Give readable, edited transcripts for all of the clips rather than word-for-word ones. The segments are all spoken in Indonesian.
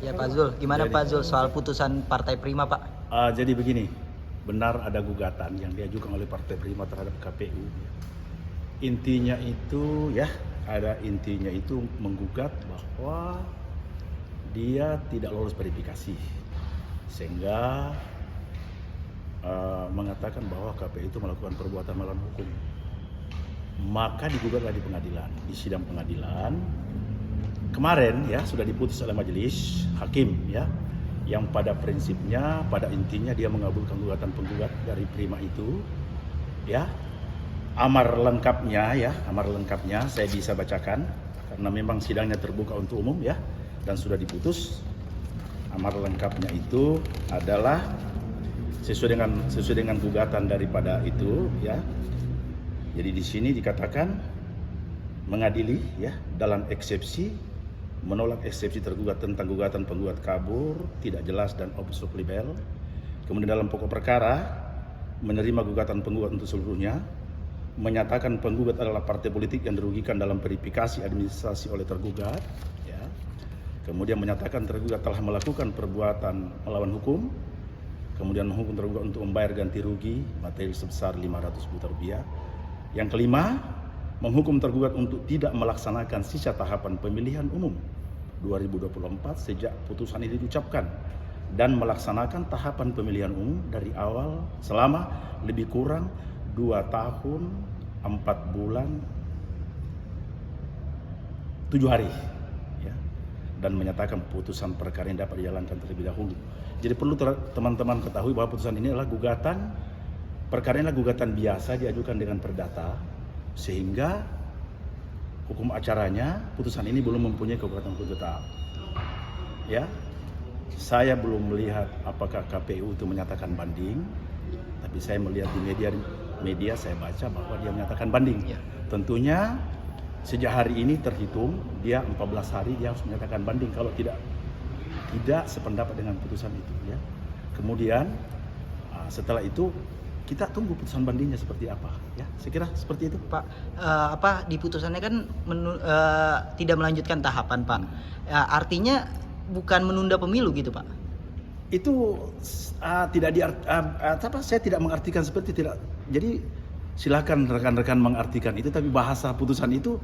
Ya Pak Zul, gimana Pak Zul soal putusan Partai Prima Pak? Jadi begini, benar ada gugatan yang diajukan oleh Partai Prima terhadap KPU. Intinya itu intinya itu menggugat bahwa dia tidak lolos verifikasi, sehingga mengatakan bahwa KPU itu melakukan perbuatan melawan hukum. Maka digugatlah di pengadilan, di sidang pengadilan. Kemarin sudah diputus oleh majelis hakim yang pada prinsipnya, pada intinya dia mengabulkan gugatan penggugat dari Prima itu amar lengkapnya saya bisa bacakan karena memang sidangnya terbuka untuk umum dan sudah diputus. Amar lengkapnya itu adalah sesuai dengan gugatan daripada itu Jadi di sini dikatakan mengadili dalam eksepsi, menolak eksepsi tergugat tentang gugatan penggugat kabur, tidak jelas dan obstruct libel. Kemudian dalam pokok perkara menerima gugatan penggugat untuk seluruhnya, menyatakan penggugat adalah partai politik yang dirugikan dalam verifikasi administrasi oleh tergugat. Kemudian menyatakan tergugat telah melakukan perbuatan melawan hukum. Kemudian menghukum tergugat untuk membayar ganti rugi materi sebesar 500 juta rupiah. Yang kelima, menghukum tergugat untuk tidak melaksanakan sisa tahapan pemilihan umum 2024 sejak putusan ini diucapkan dan melaksanakan tahapan pemilihan umum dari awal selama lebih kurang 2 tahun 4 bulan 7 hari dan menyatakan putusan perkara ini dapat dijalankan terlebih dahulu. Jadi perlu teman-teman ketahui bahwa putusan ini adalah perkara ini adalah gugatan biasa diajukan dengan perdata, sehingga hukum acaranya putusan ini belum mempunyai kekuatan hukum tetap. Saya belum melihat apakah KPU itu menyatakan banding, tapi saya melihat di media saya baca bahwa dia menyatakan banding. Tentunya sejak hari ini terhitung dia 14 hari dia harus menyatakan banding kalau tidak sependapat dengan putusan itu. Kemudian setelah itu kita tunggu putusan bandingnya seperti apa. Saya kira seperti itu Pak. Di putusannya kan tidak melanjutkan tahapan Pak. Artinya bukan menunda pemilu gitu Pak? Itu saya tidak mengartikan seperti tidak. Jadi silakan rekan-rekan mengartikan itu, tapi bahasa putusan itu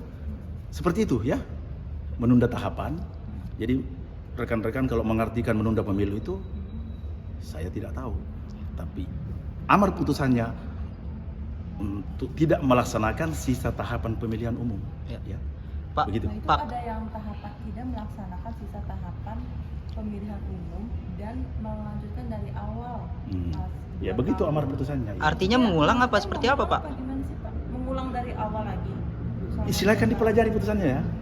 seperti itu menunda tahapan. Jadi rekan-rekan kalau mengartikan menunda pemilu itu saya tidak tahu, tapi amar putusannya untuk tidak melaksanakan sisa tahapan pemilihan umum. Pak, begitu. Pak, ada yang tahapan tidak melaksanakan sisa tahapan pemilihan umum dan melanjutkan dari awal. Begitu amar putusannya. Artinya mengulang apa seperti apa Pak? Gimana sih Pak? Mengulang dari awal lagi. Silakan dipelajari putusannya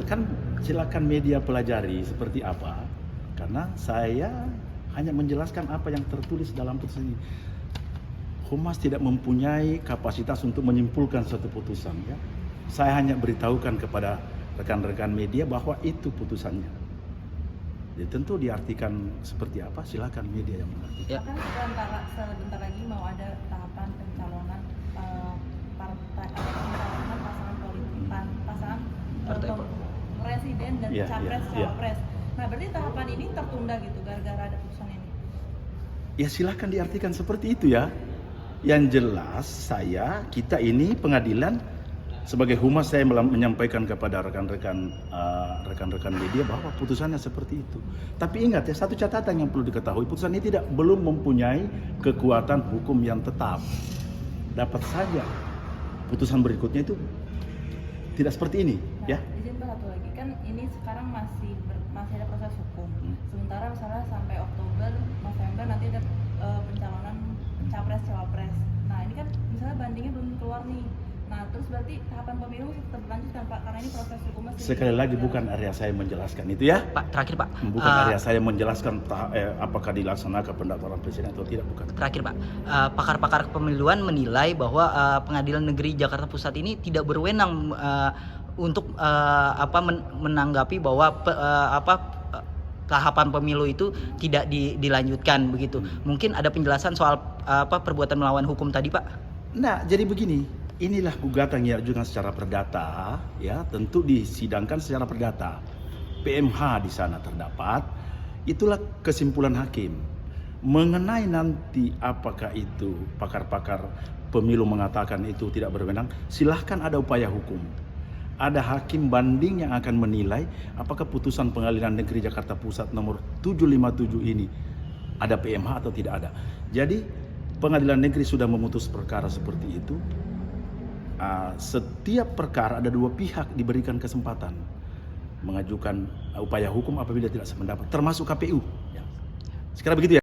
kan silakan media pelajari seperti apa. Karena saya hanya menjelaskan apa yang tertulis dalam putusan ini. Humas tidak mempunyai kapasitas untuk menyimpulkan suatu putusan. Saya hanya beritahukan kepada rekan-rekan media bahwa itu putusannya. Jadi tentu diartikan seperti apa, silakan media yang mengerti. Kan sebentar lagi mau ada tahapan pencalonan pasangan politik, pasangan presiden dan capres cawapres. Nah, berarti tahapan ini tertunda gitu gara-gara ada putusan ini. Silakan diartikan seperti itu Yang jelas kita ini pengadilan sebagai humas, saya menyampaikan kepada rekan-rekan media bahwa putusannya seperti itu. Tapi ingat satu catatan yang perlu diketahui, putusan ini belum mempunyai kekuatan hukum yang tetap. Dapat saja putusan berikutnya itu tidak seperti ini. Izin satu lagi, kan ini sekarang masih ada proses hukum. Sementara misalnya sampai Oktober, November nanti ada pencalonan capres cawapres. Nah ini kan misalnya bandingnya belum keluar nih. Nah terus berarti tahapan pemilu tetap berlanjut Pak, karena ini proses hukum masih. Sekali lagi bukan area saya menjelaskan itu Pak, terakhir Pak. Bukan area saya menjelaskan apakah dilaksanakan pendaftaran presiden atau tidak, bukan. Terakhir Pak, pakar-pakar kepemiluan menilai bahwa Pengadilan Negeri Jakarta Pusat ini tidak berwenang untuk menanggapi bahwa tahapan pemilu itu tidak dilanjutkan begitu. Mungkin ada penjelasan soal perbuatan melawan hukum tadi Pak? Nah, jadi begini, inilah gugatan yang diajukan secara perdata, tentu disidangkan secara perdata. PMH di sana terdapat, itulah kesimpulan hakim. Mengenai nanti apakah itu pakar-pakar pemilu mengatakan itu tidak berwenang, silahkan ada upaya hukum. Ada hakim banding yang akan menilai apakah putusan Pengadilan Negeri Jakarta Pusat nomor 757 ini ada PMH atau tidak ada. Jadi Pengadilan Negeri sudah memutus perkara seperti itu. Setiap perkara ada dua pihak diberikan kesempatan mengajukan upaya hukum apabila tidak sependapat, termasuk KPU. Sekarang begitu ya.